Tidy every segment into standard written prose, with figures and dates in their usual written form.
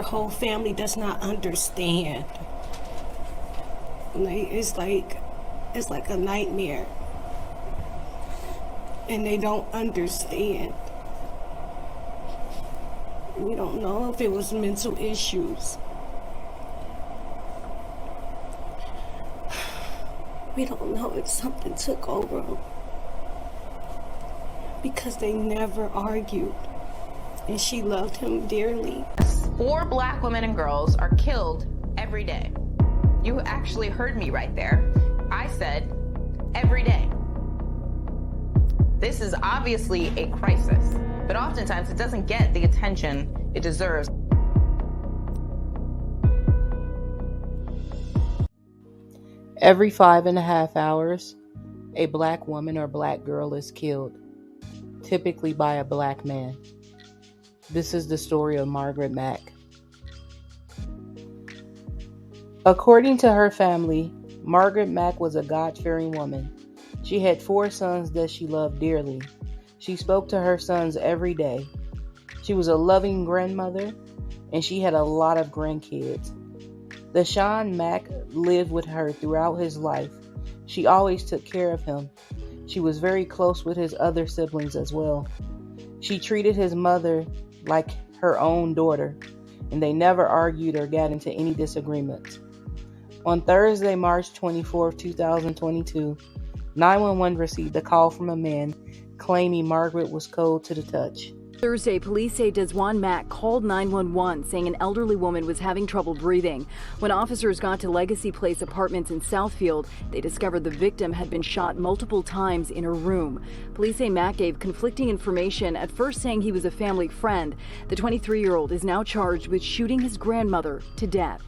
her whole family does not understand. It's like a nightmare. And they don't understand. We don't know if it was mental issues. We don't know if something took over them. Because they never argued. And she loved him dearly. 4 black women and girls are killed every day. You actually heard me right there. I said every day. This is obviously a crisis, but oftentimes it doesn't get the attention it deserves. Every 5.5 hours, a black woman or black girl is killed, typically by a black man. This is the story of Margaret Mack. According to her family, Margaret Mack was a God-fearing woman. She had 4 sons that she loved dearly. She spoke to her sons every day. She was a loving grandmother, and she had a lot of grandkids. Desjaun Mack lived with her throughout his life. She always took care of him. She was very close with his other siblings as well. She treated his mother like her own daughter, and they never argued or got into any disagreements. On Thursday, March 24, 2022, 911 received a call from a man claiming Margaret was cold to the touch. Thursday, police say Desjaun Mack called 911 saying an elderly woman was having trouble breathing. When officers got to Legacy Place Apartments in Southfield, they discovered the victim had been shot multiple times in her room. Police say Mack gave conflicting information, at first saying he was a family friend. The 23-year-old is now charged with shooting his grandmother to death.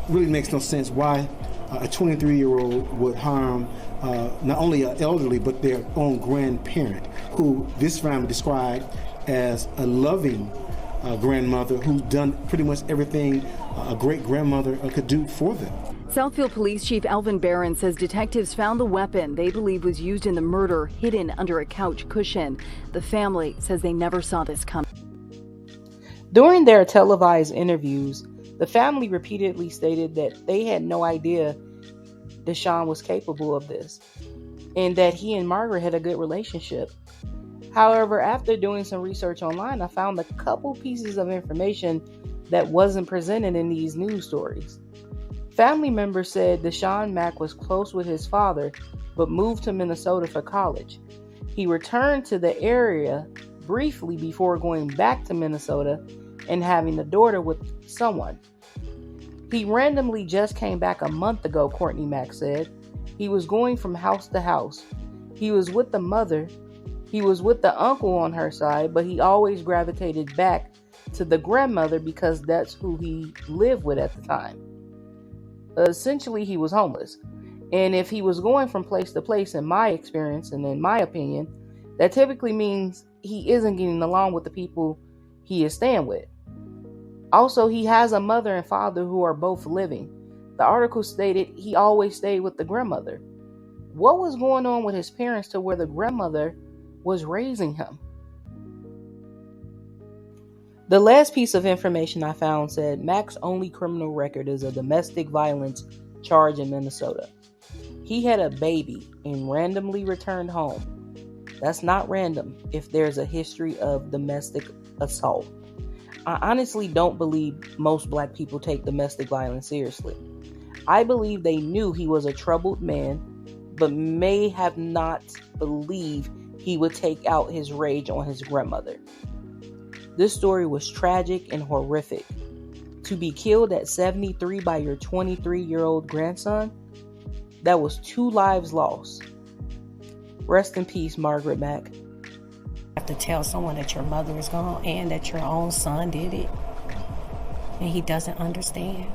Really makes no sense why a 23-year-old would harm not only an elderly but their own grandparent, who this family described as a loving grandmother who's done pretty much everything a great grandmother could do for them. Southfield Police Chief Alvin Barron says detectives found the weapon they believe was used in the murder hidden under a couch cushion. The family says they never saw this coming. During their televised interviews, the family repeatedly stated that they had no idea Desjaun was capable of this, and that he and Margaret had a good relationship. However, after doing some research online, I found a couple pieces of information that wasn't presented in these news stories. Family members said Desjaun Mack was close with his father, but moved to Minnesota for college. He returned to the area briefly before going back to Minnesota and having a daughter with someone. He randomly just came back a month ago, Courtney Mack said. He was going from house to house. He was with the mother. He was with the uncle on her side, but he always gravitated back to the grandmother because that's who he lived with at the time. Essentially, he was homeless. And if he was going from place to place, in my experience and in my opinion, that typically means he isn't getting along with the people he is staying with. Also, he has a mother and father who are both living. The article stated he always stayed with the grandmother. What was going on with his parents to where the grandmother was raising him? The last piece of information I found said Mack's only criminal record is a domestic violence charge in Minnesota. He had a baby and randomly returned home. That's not random if there's a history of domestic assault. I honestly don't believe most black people take domestic violence seriously. I believe they knew he was a troubled man, but may have not believed he would take out his rage on his grandmother. This story was tragic and horrific. To be killed at 73 by your 23-year-old grandson, that was 2 lives lost. Rest in peace, Margaret Mack. Have to tell someone that your mother is gone and that your own son did it, and he doesn't understand.